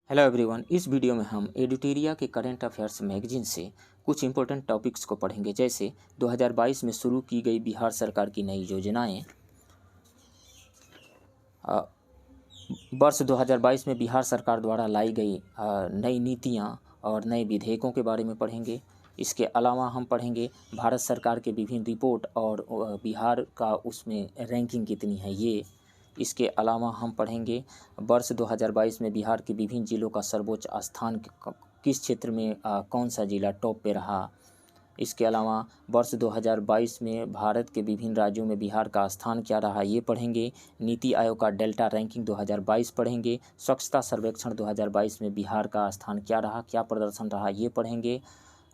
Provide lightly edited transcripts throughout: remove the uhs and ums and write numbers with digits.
Hello everyone, इस video में हम एडुटेरिया के करंट अफेयर्स मैगजीन से कुछ इंपॉर्टेंट टॉपिक्स को पढ़ेंगे। जैसे 2022 में शुरू की गई बिहार सरकार की नई योजनाएं, वर्ष 2022 में बिहार सरकार द्वारा लाई गई नई नीतियां और नए विधेयकों के बारे में पढ़ेंगे। इसके अलावा हम पढ़ेंगे भारत सरकार के विभिन्न रिपोर्ट और बिहार का उसमें रैंकिंग कितनी है ये। इसके अलावा हम पढ़ेंगे वर्ष 2022 में बिहार के विभिन्न जिलों का सर्वोच्च स्थान किस क्षेत्र में कौन सा जिला टॉप पे रहा। इसके अलावा वर्ष 2022 में भारत के विभिन्न राज्यों में बिहार का स्थान क्या रहा ये पढ़ेंगे। नीति आयोग का डेल्टा रैंकिंग 2022 पढ़ेंगे। स्वच्छता सर्वेक्षण 2022 में बिहार का स्थान क्या रहा, क्या प्रदर्शन रहा ये पढ़ेंगे।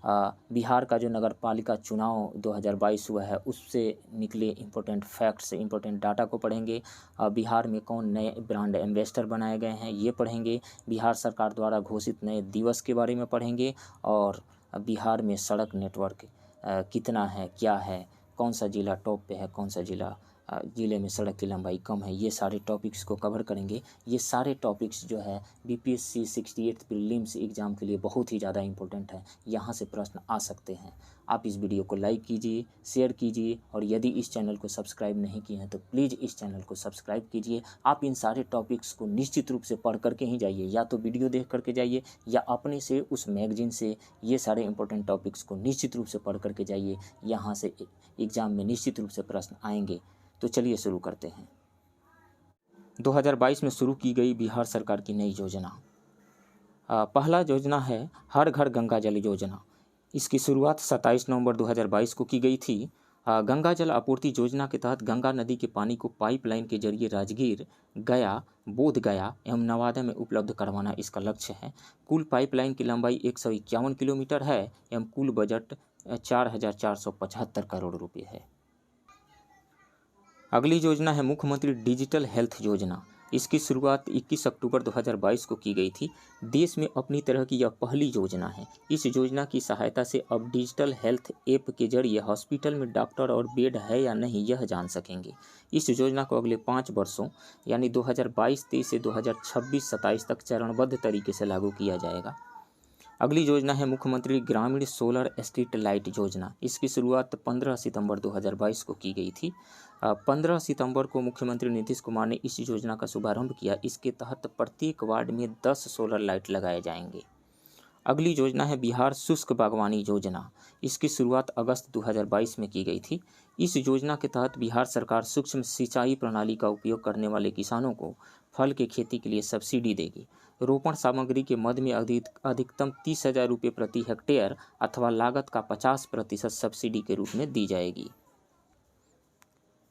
बिहार का जो नगर पालिका चुनाव 2022 हुआ है उससे निकले इम्पोर्टेंट फैक्ट्स, इम्पोर्टेंट डाटा को पढ़ेंगे। बिहार में कौन नए ब्रांड एम्बेसडर बनाए गए हैं ये पढ़ेंगे। बिहार सरकार द्वारा घोषित नए दिवस के बारे में पढ़ेंगे। और बिहार में सड़क नेटवर्क कितना है, क्या है, कौन सा ज़िला टॉप पे है, कौन सा ज़िले में सड़क की लंबाई कम है, ये सारे टॉपिक्स को कवर करेंगे। ये सारे टॉपिक्स जो है बीपीएससी 68 प्रीलिम्स एग्ज़ाम के लिए बहुत ही ज़्यादा इंपॉर्टेंट है। यहाँ से प्रश्न आ सकते हैं। आप इस वीडियो को लाइक कीजिए, शेयर कीजिए और यदि इस चैनल को सब्सक्राइब नहीं किए हैं तो प्लीज़ इस चैनल को सब्सक्राइब कीजिए। आप इन सारे टॉपिक्स को निश्चित रूप से पढ़ करके ही जाइए, या तो वीडियो देख करके जाइए या अपने से उस मैगजीन से ये सारे इंपॉर्टेंट टॉपिक्स को निश्चित रूप से पढ़ करके जाइए। यहाँ से एग्ज़ाम में निश्चित रूप से प्रश्न आएंगे। तो चलिए शुरू करते हैं। 2022 में शुरू की गई बिहार सरकार की नई योजना। पहला योजना है हर घर गंगा जल योजना। इसकी शुरुआत 27 नवंबर 2022 को की गई थी। गंगा जल आपूर्ति योजना के तहत गंगा नदी के पानी को पाइपलाइन के जरिए राजगीर, गया, बोध गया एवं नवादा में उपलब्ध करवाना इसका लक्ष्य है। कुल पाइपलाइन की लंबाई 151 किलोमीटर है एवं कुल बजट 4,475 करोड़ रुपये है। अगली योजना है मुख्यमंत्री डिजिटल हेल्थ योजना। इसकी शुरुआत 21 अक्टूबर 2022 को की गई थी। देश में अपनी तरह की यह पहली योजना है। इस योजना की सहायता से अब डिजिटल हेल्थ ऐप के जरिए हॉस्पिटल में डॉक्टर और बेड है या नहीं यह जान सकेंगे। इस योजना को अगले 5 वर्षों यानी 2022-23 से 2026-27 तक चरणबद्ध तरीके से लागू किया जाएगा। अगली योजना है मुख्यमंत्री ग्रामीण सोलर स्ट्रीट लाइट योजना। इसकी शुरुआत 15 सितंबर 2022 को की गई थी। 15 सितंबर को मुख्यमंत्री नीतीश कुमार ने इस योजना का शुभारंभ किया। इसके तहत प्रत्येक वार्ड में 10 सोलर लाइट लगाए जाएंगे। अगली योजना है बिहार शुष्क बागवानी योजना। इसकी शुरुआत अगस्त 2022 में की गई थी। इस योजना के तहत बिहार सरकार सूक्ष्म सिंचाई प्रणाली का उपयोग करने वाले किसानों को फल के खेती के लिए सब्सिडी देगी। रोपण सामग्री के मद में अधिकतम 30,000 रुपये प्रति हेक्टेयर अथवा लागत का 50% सब्सिडी के रूप में दी जाएगी।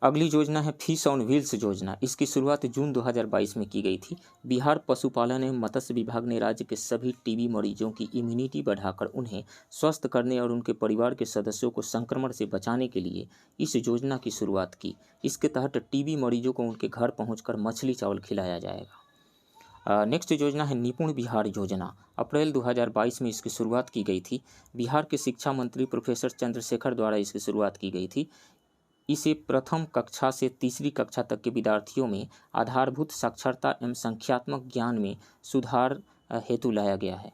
अगली योजना है फिश ऑन व्हील्स योजना। इसकी शुरुआत जून 2022 में की गई थी। बिहार पशुपालन एवं मत्स्य विभाग ने राज्य के सभी टीबी मरीजों की इम्यूनिटी बढ़ाकर उन्हें स्वस्थ करने और उनके परिवार के सदस्यों को संक्रमण से बचाने के लिए इस योजना की शुरुआत की। इसके तहत टीबी मरीजों को उनके घर पहुंचकर मछली चावल खिलाया जाएगा। नेक्स्ट योजना है निपुण बिहार योजना। अप्रैल 2022 में इसकी शुरुआत की गई थी। बिहार के शिक्षा मंत्री प्रोफेसर चंद्रशेखर द्वारा इसकी शुरुआत की गई थी। इसे प्रथम कक्षा से तीसरी कक्षा तक के विद्यार्थियों में आधारभूत साक्षरता एवं संख्यात्मक ज्ञान में सुधार हेतु लाया गया है।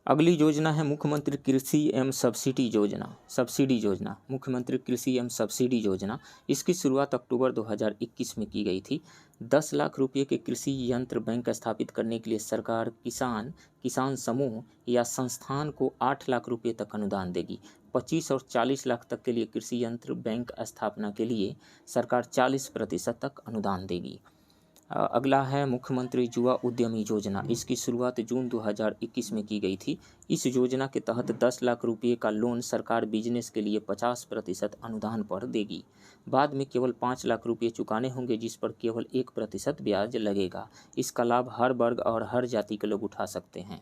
अगली योजना है मुख्यमंत्री कृषि एवं सब्सिडी योजना। मुख्यमंत्री कृषि एवं सब्सिडी योजना। इसकी शुरुआत अक्टूबर 2021 में की गई थी। 10 लाख रुपये के कृषि यंत्र बैंक स्थापित करने के लिए सरकार किसान समूह या संस्थान को 8 लाख रुपये तक अनुदान देगी। 25 और 40 लाख तक के लिए कृषि यंत्र बैंक स्थापना के लिए सरकार 40% तक अनुदान देगी। अगला है मुख्यमंत्री युवा उद्यमी योजना। इसकी शुरुआत जून 2021 में की गई थी। इस योजना के तहत 10 लाख रुपये का लोन सरकार बिजनेस के लिए 50% अनुदान पर देगी। बाद में केवल 5 लाख रुपये चुकाने होंगे जिस पर केवल 1% ब्याज लगेगा। इसका लाभ हर वर्ग और हर जाति के लोग उठा सकते हैं।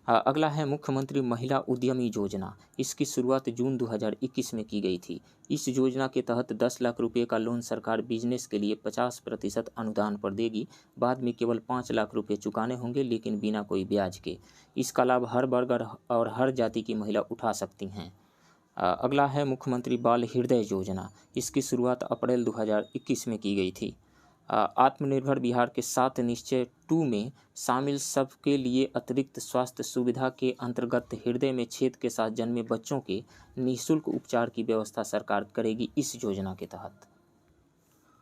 अगला है मुख्यमंत्री महिला उद्यमी योजना। इसकी शुरुआत जून 2021 में की गई थी। इस योजना के तहत 10 लाख रुपये का लोन सरकार बिजनेस के लिए 50% अनुदान पर देगी। बाद में केवल 5 लाख रुपये चुकाने होंगे लेकिन बिना कोई ब्याज के। इसका लाभ हर वर्ग और हर जाति की महिला उठा सकती हैं। अगला है मुख्यमंत्री बाल हृदय योजना। इसकी शुरुआत अप्रैल 2021 में की गई थी। आत्मनिर्भर बिहार के 7 निश्चय 2 में शामिल सबके लिए अतिरिक्त स्वास्थ्य सुविधा के अंतर्गत हृदय में छेद के साथ जन्मे बच्चों के निःशुल्क उपचार की व्यवस्था सरकार करेगी इस योजना के तहत।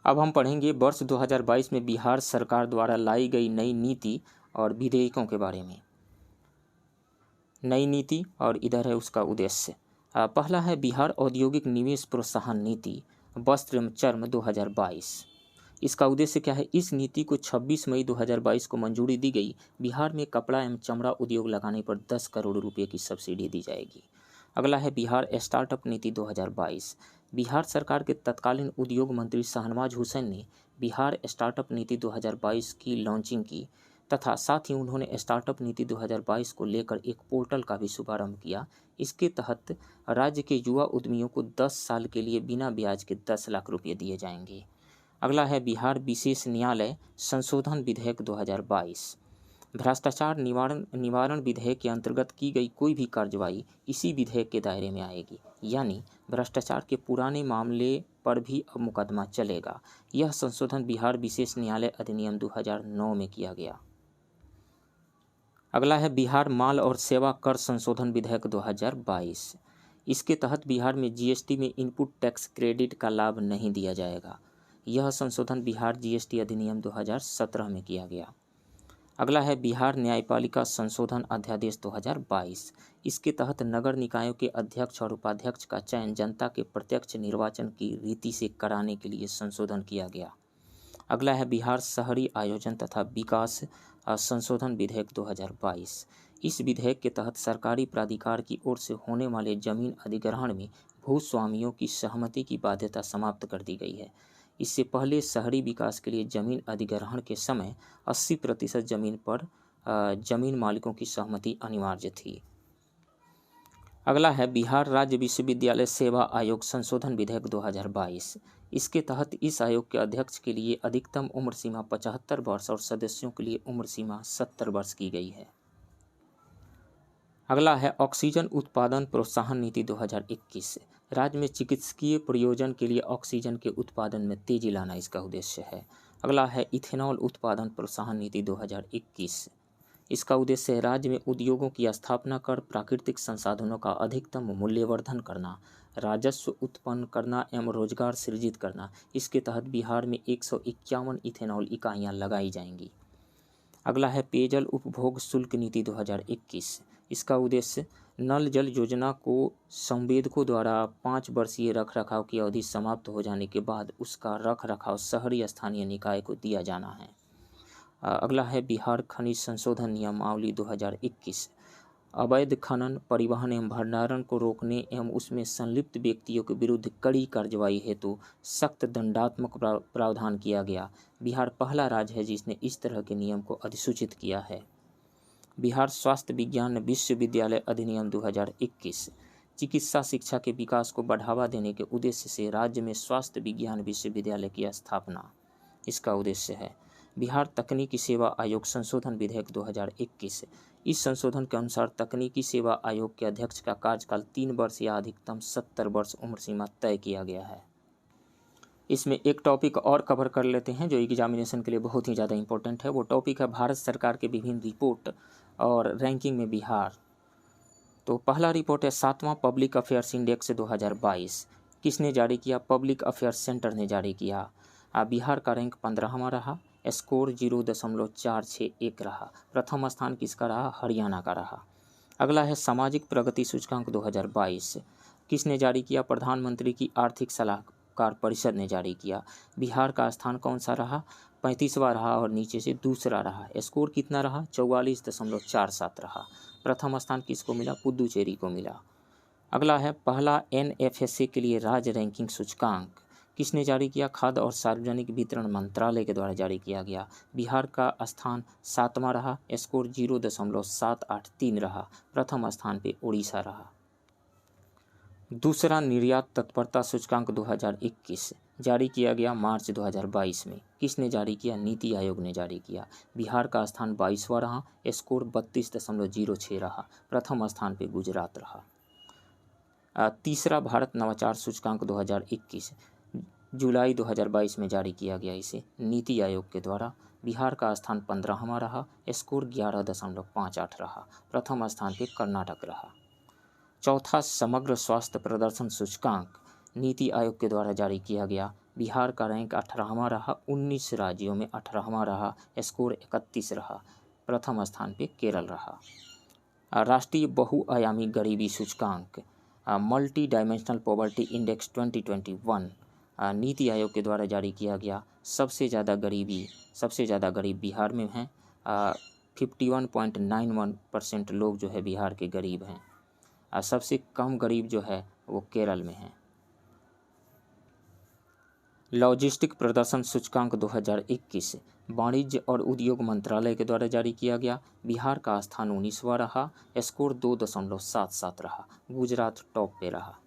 अब हम पढ़ेंगे वर्ष 2022 में बिहार सरकार द्वारा लाई गई नई नीति और विधेयकों के बारे में। नई नीति और इधर है उसका उद्देश्य। पहला है बिहार औद्योगिक निवेश प्रोत्साहन नीति वस्त्र एवं चर्म 2022। इसका उद्देश्य क्या है? इस नीति को 26 मई 2022 को मंजूरी दी गई। बिहार में कपड़ा एवं चमड़ा उद्योग लगाने पर 10 करोड़ रुपये की सब्सिडी दी जाएगी। अगला है बिहार स्टार्टअप नीति 2022। बिहार सरकार के तत्कालीन उद्योग मंत्री शाहनवाज हुसैन ने बिहार स्टार्टअप नीति 2022 की लॉन्चिंग की तथा साथ ही उन्होंने स्टार्टअप नीति 2022 को लेकर एक पोर्टल का भी शुभारंभ किया। इसके तहत राज्य के युवा उद्यमियों को 10 साल के लिए बिना ब्याज के 10 लाख रुपये दिए जाएंगे। अगला है बिहार विशेष न्यायालय संशोधन विधेयक 2022। भ्रष्टाचार निवारण विधेयक के अंतर्गत की गई कोई भी कार्रवाई इसी विधेयक के दायरे में आएगी, यानी भ्रष्टाचार के पुराने मामले पर भी अब मुकदमा चलेगा। यह संशोधन बिहार विशेष न्यायालय अधिनियम 2009 में किया गया। अगला है बिहार माल और सेवा कर संशोधन विधेयक 2022। इसके तहत बिहार में जीएसटी में इनपुट टैक्स क्रेडिट का लाभ नहीं दिया जाएगा। यह संशोधन बिहार जीएसटी अधिनियम 2017 में किया गया। अगला है बिहार न्यायपालिका संशोधन अध्यादेश 2022। इसके तहत नगर निकायों के अध्यक्ष और उपाध्यक्ष का चयन जनता के प्रत्यक्ष निर्वाचन की रीति से कराने के लिए संशोधन किया गया। अगला है बिहार शहरी आयोजन तथा विकास संशोधन विधेयक 2022। इस विधेयक के तहत सरकारी प्राधिकार की ओर से होने वाले जमीन अधिग्रहण में भूस्वामियों की सहमति की बाध्यता समाप्त कर दी गई है। इससे पहले शहरी विकास के लिए जमीन अधिग्रहण के समय 80% जमीन पर जमीन मालिकों की सहमति अनिवार्य थी। अगला है बिहार राज्य विश्वविद्यालय सेवा आयोग संशोधन विधेयक 2022। इसके तहत इस आयोग के अध्यक्ष के लिए अधिकतम उम्र सीमा 75 वर्ष और सदस्यों के लिए उम्र सीमा 70 वर्ष की गई है। अगला है ऑक्सीजन उत्पादन प्रोत्साहन नीति 2021। राज्य में चिकित्सकीय प्रयोजन के लिए ऑक्सीजन के उत्पादन में तेजी लाना इसका उद्देश्य है। अगला है इथेनॉल उत्पादन प्रोत्साहन नीति 2021। इसका उद्देश्य है राज्य में उद्योगों की स्थापना कर प्राकृतिक संसाधनों का अधिकतम मूल्यवर्धन करना, राजस्व उत्पन्न करना एवं रोजगार सृजित करना। इसके तहत बिहार में 151 इथेनॉल इकाइयाँ लगाई जाएंगी। अगला है पेयजल उपभोग शुल्क नीति 2021। इसका उद्देश्य नल जल योजना को संवेदकों द्वारा 5 वर्षीय रखरखाव की अवधि समाप्त हो जाने के बाद उसका रखरखाव शहरी स्थानीय निकाय को दिया जाना है। अगला है बिहार खनिज संशोधन नियमावली 2021। अवैध खनन, परिवहन एवं भंडारण को रोकने एवं उसमें संलिप्त व्यक्तियों के विरुद्ध कड़ी कार्रवाई हेतु सख्त दंडात्मक प्रावधान किया गया। बिहार पहला राज्य है जिसने इस तरह के नियम को अधिसूचित किया है। बिहार स्वास्थ्य विज्ञान विश्वविद्यालय अधिनियम 2021। चिकित्सा शिक्षा के विकास को बढ़ावा देने के उद्देश्य से राज्य में स्वास्थ्य विज्ञान विश्वविद्यालय की स्थापना इसका उद्देश्य है। बिहार तकनीकी सेवा आयोग संशोधन विधेयक 2021। इस संशोधन के अनुसार तकनीकी सेवा आयोग के अध्यक्ष का कार्यकाल 3 वर्ष या अधिकतम 70 वर्ष उम्र सीमा तय किया गया है। इसमें एक टॉपिक और कवर कर लेते हैं जो एग्जामिनेशन के लिए बहुत ही ज़्यादा इंपॉर्टेंट है। वो टॉपिक है भारत सरकार के विभिन्न रिपोर्ट और रैंकिंग में बिहार। तो पहला रिपोर्ट है 7वां पब्लिक अफेयर्स इंडेक्स 2022। किसने जारी किया? पब्लिक अफेयर्स सेंटर ने जारी किया। बिहार का रैंक 15वां रहा, स्कोर 0.461 रहा। प्रथम स्थान किसका रहा? हरियाणा का रहा। अगला है सामाजिक प्रगति सूचकांक 2022। किसने जारी किया? प्रधानमंत्री की आर्थिक सलाहकार परिषद ने जारी किया। बिहार का स्थान कौन सा रहा? 35वां रहा और नीचे से दूसरा रहा। स्कोर कितना रहा? 44.47 रहा। प्रथम स्थान किसको मिला? पुदुचेरी को मिला। अगला है पहला NFSA के लिए राज्य रैंकिंग सूचकांक। किसने जारी किया? खाद्य और सार्वजनिक वितरण मंत्रालय के द्वारा जारी किया गया। बिहार का स्थान 7वां रहा, स्कोर 0.783 रहा। प्रथम स्थान पे उड़ीसा रहा। दूसरा निर्यात तत्परता सूचकांक 2021 जारी किया गया मार्च 2022 में। किसने जारी किया? नीति आयोग ने जारी किया। बिहार का स्थान 22वां रहा, स्कोर 32.06 रहा। प्रथम स्थान पे गुजरात रहा। तीसरा भारत नवाचार सूचकांक 2021 जुलाई 2022 में जारी किया गया इसे नीति आयोग के द्वारा। बिहार का स्थान 15वां रहा, स्कोर 11.58 रहा। प्रथम स्थान पे कर्नाटक रहा। चौथा समग्र स्वास्थ्य प्रदर्शन सूचकांक नीति आयोग के द्वारा जारी किया गया। बिहार का रैंक 18वां रहा, 19 राज्यों में 18वां रहा, स्कोर 31 रहा। प्रथम स्थान पे केरल रहा। राष्ट्रीय बहुआयामी गरीबी सूचकांक multi dimensional poverty index 2021 NITI Aayog के द्वारा जारी किया गया। सबसे ज़्यादा गरीब बिहार में हैं। 51.91% लोग जो है बिहार के गरीब हैं। सबसे कम गरीब जो है वो केरल में है। लॉजिस्टिक प्रदर्शन सूचकांक 2021 वाणिज्य और उद्योग मंत्रालय के द्वारा जारी किया गया। बिहार का स्थान 19वां रहा, स्कोर 2.77 रहा। गुजरात टॉप पे रहा।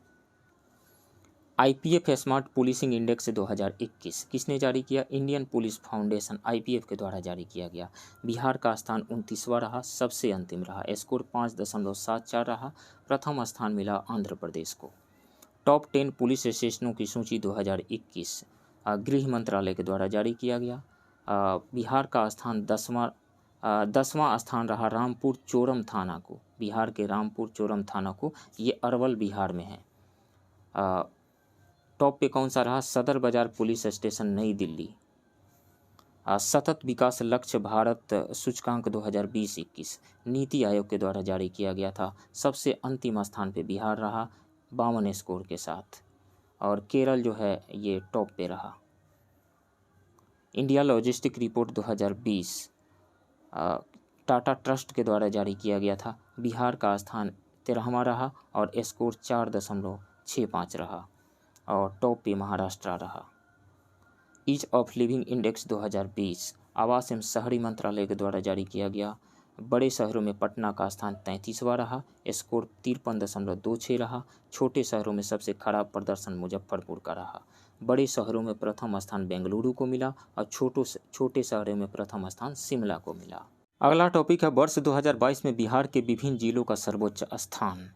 IPF स्मार्ट पुलिसिंग इंडेक्स 2021 किसने जारी किया? इंडियन पुलिस फाउंडेशन IPF के द्वारा जारी किया गया। बिहार का स्थान 29वां रहा, सबसे अंतिम रहा, स्कोर 5.74 रहा। प्रथम स्थान मिला आंध्र प्रदेश को। टॉप 10 पुलिस स्टेशनों की सूची 2021 गृह मंत्रालय के द्वारा जारी किया गया। बिहार का स्थान 10वां स्थान रहा रामपुर चोरम थाना को। बिहार के रामपुर चोरम थाना को, ये अरवल बिहार में है। टॉप पे कौन सा रहा? सदर बाजार पुलिस स्टेशन नई दिल्ली। सतत विकास लक्ष्य भारत सूचकांक 2020-21 नीति आयोग के द्वारा जारी किया गया था। सबसे अंतिम स्थान पे बिहार रहा 52 स्कोर के साथ, और केरल जो है ये टॉप पे रहा। India logistic report 2020 Tata trust के द्वारा जारी किया गया था। बिहार का स्थान 13वां रहा और स्कोर 4.65 रहा, और टॉप पे महाराष्ट्र रहा। ईज ऑफ लिविंग इंडेक्स 2020 आवास एवं शहरी मंत्रालय के द्वारा जारी किया गया। बड़े शहरों में पटना का स्थान 33वां रहा, स्कोर 53.26 रहा। छोटे शहरों में सबसे खराब प्रदर्शन मुजफ्फरपुर का रहा। बड़े शहरों में प्रथम स्थान बेंगलुरु को मिला और छोटे शहरों में प्रथम स्थान शिमला को मिला। अगला टॉपिक है वर्ष 2022 में बिहार के विभिन्न जिलों का सर्वोच्च स्थान।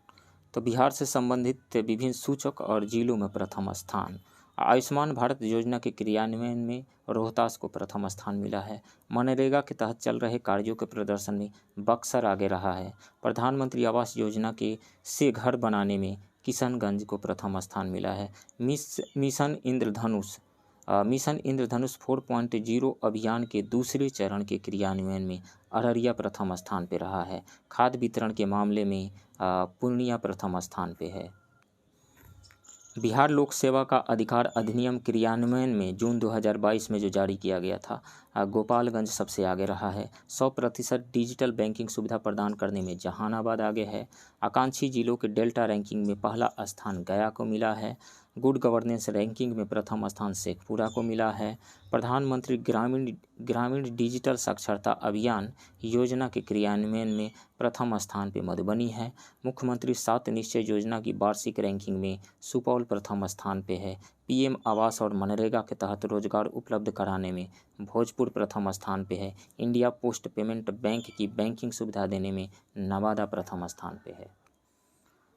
तो बिहार से संबंधित विभिन्न सूचक और जिलों में प्रथम स्थान। आयुष्मान भारत योजना के क्रियान्वयन में रोहतास को प्रथम स्थान मिला है। मनरेगा के तहत चल रहे कार्यों के प्रदर्शन में बक्सर आगे रहा है। प्रधानमंत्री आवास योजना से घर बनाने में किशनगंज को प्रथम स्थान मिला है। मिशन इंद्रधनुष 4.0 अभियान के दूसरे चरण के क्रियान्वयन में अररिया प्रथम स्थान पर रहा है। खाद्य वितरण के मामले में पूर्णिया प्रथम स्थान पे है। बिहार लोक सेवा का अधिकार अधिनियम क्रियान्वयन में जून 2022 में जो जारी किया गया था, गोपालगंज सबसे आगे रहा है। 100% डिजिटल बैंकिंग सुविधा प्रदान करने में जहानाबाद आगे है। आकांक्षी जिलों के डेल्टा रैंकिंग में पहला स्थान गया को मिला है। गुड गवर्नेंस रैंकिंग में प्रथम स्थान शेखपुरा को मिला है। प्रधानमंत्री ग्रामीण डिजिटल साक्षरता अभियान योजना के क्रियान्वयन में प्रथम स्थान पे मधुबनी है। मुख्यमंत्री 7 निश्चय योजना की वार्षिक रैंकिंग में सुपौल प्रथम स्थान पे है। PM आवास और मनरेगा के तहत रोजगार उपलब्ध कराने में भोजपुर प्रथम स्थान पे है। इंडिया पोस्ट पेमेंट बैंक की बैंकिंग सुविधा देने में नवादा प्रथम स्थान पे है।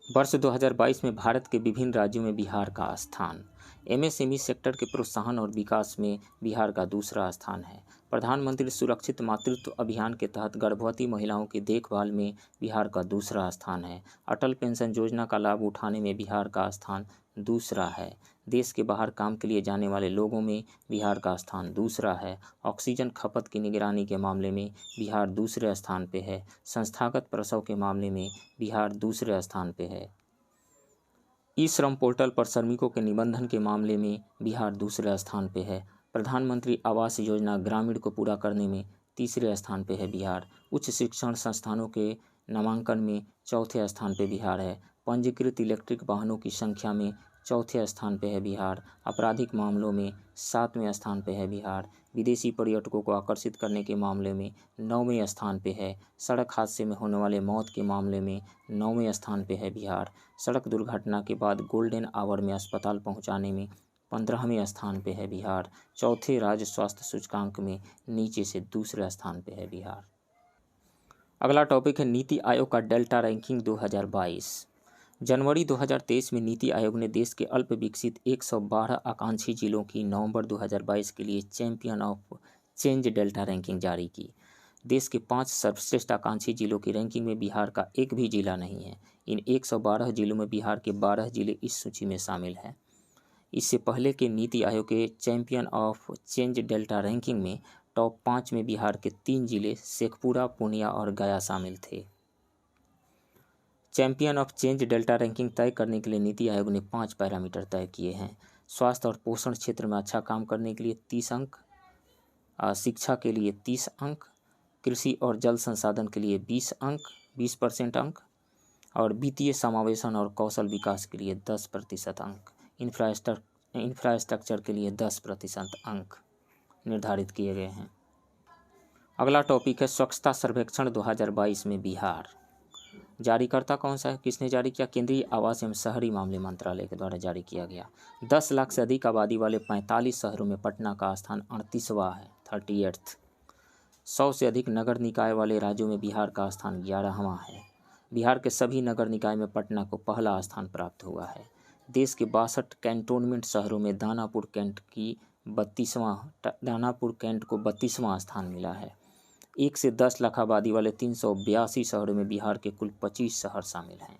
वर्ष 2022 में भारत के विभिन्न राज्यों में बिहार का स्थान। MSME सेक्टर के प्रोत्साहन और विकास में बिहार का दूसरा स्थान है। प्रधानमंत्री सुरक्षित मातृत्व अभियान के तहत गर्भवती महिलाओं की देखभाल में बिहार का दूसरा स्थान है। अटल पेंशन योजना का लाभ उठाने में बिहार का स्थान दूसरा है। देश के बाहर काम के लिए जाने वाले लोगों में बिहार का स्थान दूसरा है। ऑक्सीजन खपत की निगरानी के मामले में बिहार दूसरे स्थान पे है। संस्थागत प्रसव के मामले में बिहार दूसरे स्थान पे है। ई श्रम पोर्टल पर श्रमिकों के निबंधन के मामले में बिहार दूसरे स्थान पे है। प्रधानमंत्री आवास योजना ग्रामीण को पूरा करने में तीसरे स्थान पे है बिहार। उच्च शिक्षण संस्थानों के नामांकन में चौथे स्थान पे बिहार है। पंजीकृत इलेक्ट्रिक वाहनों की संख्या में चौथे स्थान पे है बिहार। आपराधिक मामलों में 7वें स्थान पे है बिहार। विदेशी पर्यटकों को आकर्षित करने के मामले में 9वें स्थान पे है। सड़क हादसे में होने वाले मौत के मामले में 9वें स्थान पे है बिहार। सड़क दुर्घटना के बाद गोल्डन आवर में अस्पताल पहुंचाने में 15वें स्थान पे है बिहार। चौथे राज्य स्वास्थ्य सूचकांक में नीचे से दूसरे स्थान पे है बिहार। अगला टॉपिक है नीति आयोग का डेल्टा रैंकिंग 2022। जनवरी 2023 में नीति आयोग ने देश के अल्प विकसित 112 आकांक्षी जिलों की नवंबर 2022 के लिए champion of change delta ranking जारी की। देश के 5 सर्वश्रेष्ठ आकांक्षी जिलों की रैंकिंग में बिहार का एक भी जिला नहीं है। इन 112 जिलों में बिहार के 12 जिले इस सूची में शामिल हैं। इससे पहले के नीति आयोग के champion of change delta ranking में टॉप 5 में बिहार के 3 जिले शेखपुरा, पूर्णिया और गया शामिल थे। Champion of change delta ranking तय करने के लिए नीति आयोग ने 5 पैरामीटर तय किए हैं। स्वास्थ्य और पोषण क्षेत्र में अच्छा काम करने के लिए 30 अंक, शिक्षा के लिए 30 अंक, कृषि और जल संसाधन के लिए 20 अंक 20% अंक और वित्तीय समावेशन और कौशल विकास के लिए 10% अंक, इंफ्रास्ट्रक्चर के लिए 10% अंक निर्धारित किए गए हैं। अगला टॉपिक है स्वच्छता सर्वेक्षण 2022 में बिहार। जारीकर्ता कौन सा है, किसने जारी किया? केंद्रीय आवास एवं शहरी मामले मंत्रालय के द्वारा जारी किया गया। 10 लाख से अधिक आबादी वाले 45 शहरों में पटना का स्थान 38वां है, 38th। 100 से अधिक नगर निकाय वाले राज्यों में बिहार का स्थान 11वां है। बिहार के सभी नगर निकाय में पटना को पहला स्थान प्राप्त हुआ है। देश के 62 कैंटोनमेंट शहरों में दानापुर कैंट को 32वां स्थान मिला है। 1 से 10 लाख आबादी वाले 382 शहरों में बिहार के कुल 25 शहर शामिल हैं।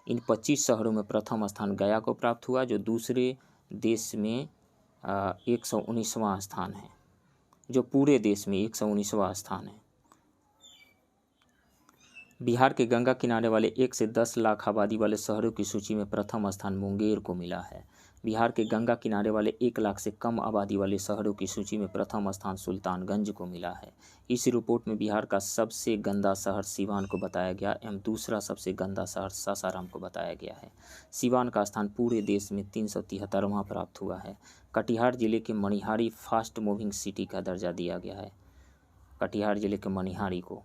इन 25 शहरों में प्रथम स्थान गया को प्राप्त हुआ, जो दूसरे देश में 119वां स्थान है, जो पूरे देश में 119वां स्थान है। बिहार के गंगा किनारे वाले 1 से 10 लाख आबादी वाले शहरों की सूची में प्रथम स्थान मुंगेर को मिला है। बिहार के गंगा किनारे वाले 1 लाख से कम आबादी वाले शहरों की सूची में प्रथम स्थान सुल्तानगंज को मिला है। इस रिपोर्ट में बिहार का सबसे गंदा शहर सीवान को बताया गया एवं दूसरा सबसे गंदा शहर सासाराम को बताया गया है। सीवान का स्थान पूरे देश में 373वां प्राप्त हुआ है। कटिहार जिले के मनिहारी फास्ट मूविंग सिटी का दर्जा दिया गया है, कटिहार जिले के मनिहारी को।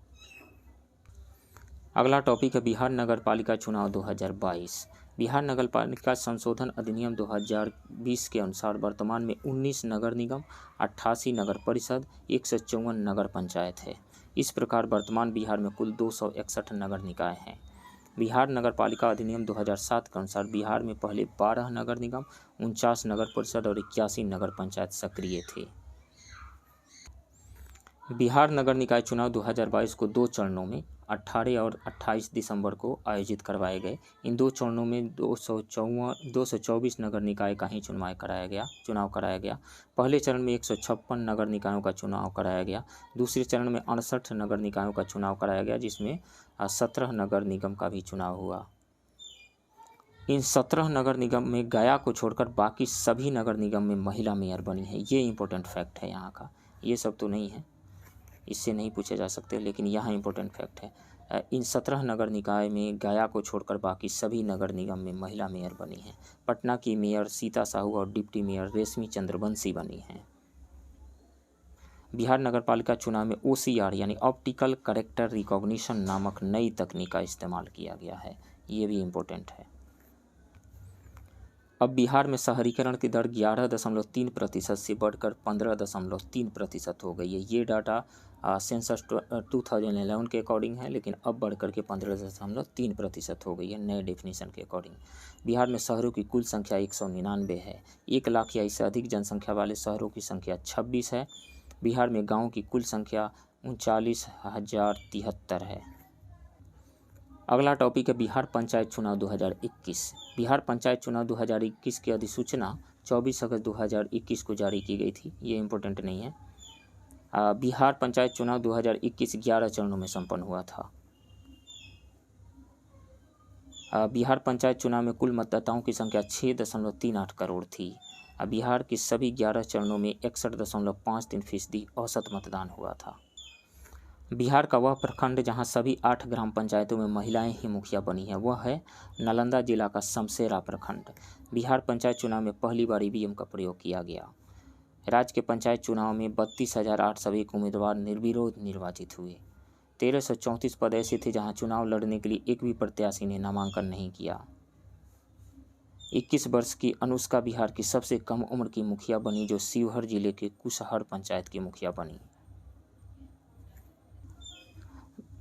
अगला टॉपिक है बिहार नगर पालिका चुनाव 2022। बिहार नगर पालिका संशोधन अधिनियम 2020 के अनुसार वर्तमान में 19 नगर निगम, 88 नगर परिषद, 154 नगर पंचायत है। इस प्रकार वर्तमान बिहार में कुल 261 नगर निकाय हैं। बिहार नगर पालिका अधिनियम 2007 के अनुसार बिहार में पहले 12 नगर निगम, 49 नगर परिषद और 81 नगर पंचायत सक्रिय थे। बिहार नगर निकाय चुनाव 2022 को 2 चरणों में 18 और 28 दिसंबर को आयोजित करवाए गए। इन 2 चरणों में 224 नगर निकाय का ही चुनाव कराया गया। पहले चरण में 156 नगर निकायों का चुनाव कराया गया। दूसरे चरण में 68 नगर निकायों का चुनाव कराया गया, जिसमें 17 नगर निगम का भी चुनाव हुआ। इन 17 नगर निगम में गया को छोड़कर बाकी सभी नगर निगम में महिला मेयर बनी है। ये इंपॉर्टेंट फैक्ट है यहाँ का, ये सब तो नहीं है, इससे नहीं पूछे जा सकते, लेकिन यहाँ इंपॉर्टेंट फैक्ट है। इन 17 नगर निकाय में गया को छोड़कर बाकी सभी नगर निगम में महिला मेयर बनी हैं। पटना की मेयर सीता साहू और डिप्टी मेयर रेशमी चंद्रवंशी बनी हैं। बिहार नगर पालिका चुनाव में OCR यानी ऑप्टिकल कैरेक्टर रिकॉग्निशन नामक नई तकनीक का इस्तेमाल किया गया है, ये भी इम्पोर्टेंट है। अब बिहार में शहरीकरण की दर 11.3% से बढ़कर 15.3% हो गई है। ये डाटा सेंसस 2011 के अकॉर्डिंग है, लेकिन अब बढ़कर के 15.3% हो गई है नए डेफिनेशन के अकॉर्डिंग। बिहार में शहरों की कुल संख्या 199 है। 1 लाख या इससे अधिक जनसंख्या वाले शहरों की संख्या 26 है। बिहार में गाँव की कुल संख्या 39,073 है। अगला टॉपिक है बिहार पंचायत चुनाव 2021। बिहार पंचायत चुनाव 2021 की अधिसूचना 24 अगस्त 2021 को जारी की गई थी, ये इम्पोर्टेंट नहीं है। बिहार पंचायत चुनाव 2021 11 चरणों में संपन्न हुआ था। बिहार पंचायत चुनाव में कुल मतदाताओं की संख्या 6.38 करोड़ थी। बिहार की सभी 11 चरणों में 61.53% औसत मतदान हुआ था। बिहार का वह प्रखंड जहां सभी 8 ग्राम पंचायतों में महिलाएं ही मुखिया बनी हैं, वह है नालंदा जिला का शमशेरा प्रखंड। बिहार पंचायत चुनाव में पहली बार EVM का प्रयोग किया गया। राज्य के पंचायत चुनाव में 32,801 उम्मीदवार निर्विरोध निर्वाचित हुए। 1334 पद ऐसे थे जहां चुनाव लड़ने के लिए एक भी प्रत्याशी ने नामांकन नहीं किया। 21 वर्ष की अनुष्का बिहार की सबसे कम उम्र की मुखिया बनी, जो शिवहर जिले के कुशहर पंचायत की मुखिया बनी।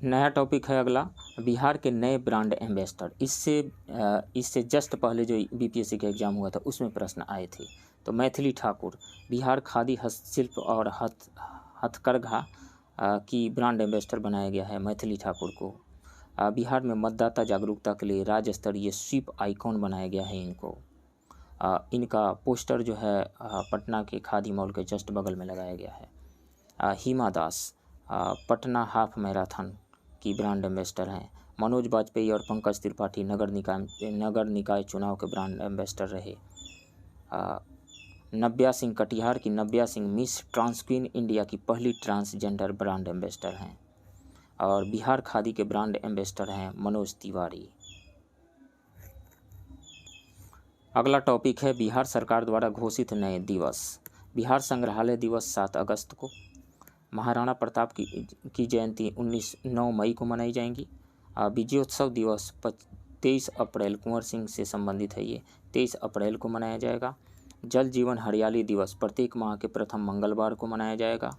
नया टॉपिक है अगला बिहार के नए ब्रांड एम्बेसडर, इससे जस्ट पहले जो बीपीएससी का एग्ज़ाम हुआ था उसमें प्रश्न आए थे। तो मैथिली ठाकुर, बिहार खादी हस्तशिल्प और हथकरघा की ब्रांड एम्बेसडर बनाया गया है मैथिली ठाकुर को। बिहार में मतदाता जागरूकता के लिए राज्य स्तरीय स्वीप आइकॉन बनाया गया है इनको। इनका पोस्टर जो है पटना के खादी मॉल के जस्ट बगल में लगाया गया है। हिमा दास पटना हाफ मैराथन की ब्रांड एम्बेसडर हैं। मनोज वाजपेयी और पंकज त्रिपाठी नगर निकाय चुनाव के ब्रांड एम्बेसडर रहे। नव्या सिंह कटिहार की नव्या सिंह मिस ट्रांसक्वीन इंडिया की पहली ट्रांसजेंडर ब्रांड एम्बेसडर हैं। और बिहार खादी के ब्रांड एम्बेसडर हैं मनोज तिवारी। अगला टॉपिक है बिहार सरकार द्वारा घोषित नए दिवस। बिहार संग्रहालय दिवस 7 अगस्त को। महाराणा प्रताप की जयंती 9 मई को मनाई जाएंगी। विजयोत्सव दिवस 23 अप्रैल, कुंवर सिंह से संबंधित है ये, 23 अप्रैल को मनाया जाएगा। जल जीवन हरियाली दिवस प्रत्येक माह के प्रथम मंगलवार को मनाया जाएगा।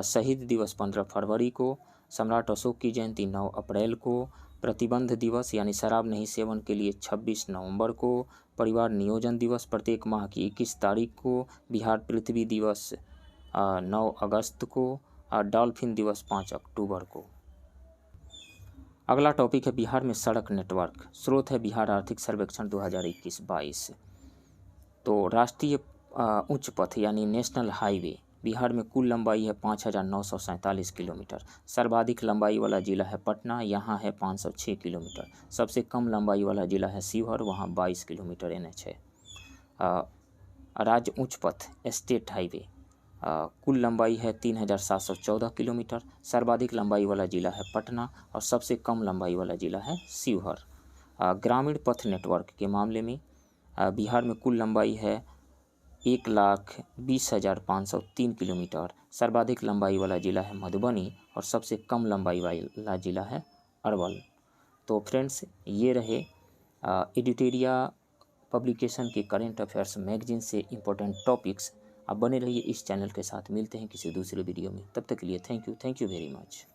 शहीद दिवस 15 फरवरी को। सम्राट अशोक की जयंती 9 अप्रैल को। प्रतिबंध दिवस यानी शराब नहीं सेवन के लिए 26 नवंबर को। परिवार नियोजन दिवस प्रत्येक माह की 21 तारीख को। बिहार पृथ्वी दिवस 9 अगस्त को। डॉल्फिन दिवस 5 अक्टूबर को। अगला टॉपिक है बिहार में सड़क नेटवर्क। स्रोत है बिहार आर्थिक सर्वेक्षण 2021-22। तो राष्ट्रीय उच्च पथ यानी नेशनल हाईवे बिहार में कुल लंबाई है 5,947 किलोमीटर। सर्वाधिक लंबाई वाला जिला है पटना, यहाँ है 506 किलोमीटर। सबसे कम लंबाई वाला जिला है शिवहर, वहाँ 22 किलोमीटर NH है। राज्य उच्च पथ स्टेट हाईवे कुल लंबाई है 3,714 किलोमीटर। सर्वाधिक लंबाई वाला जिला है पटना और सबसे कम लंबाई वाला जिला है शिवहर। ग्रामीण पथ नेटवर्क के मामले में बिहार में कुल लंबाई है 1,20,503 किलोमीटर। सर्वाधिक लंबाई वाला जिला है मधुबनी और सबसे कम लंबाई वाला जिला है अरवल। तो फ्रेंड्स, ये रहे एडिटोरिया पब्लिकेशन के करेंट अफेयर्स मैगजीन से इम्पोर्टेंट टॉपिक्स। आप बने रहिए इस चैनल के साथ। मिलते हैं किसी दूसरे वीडियो में, तब तक के लिए थैंक यू वेरी मच।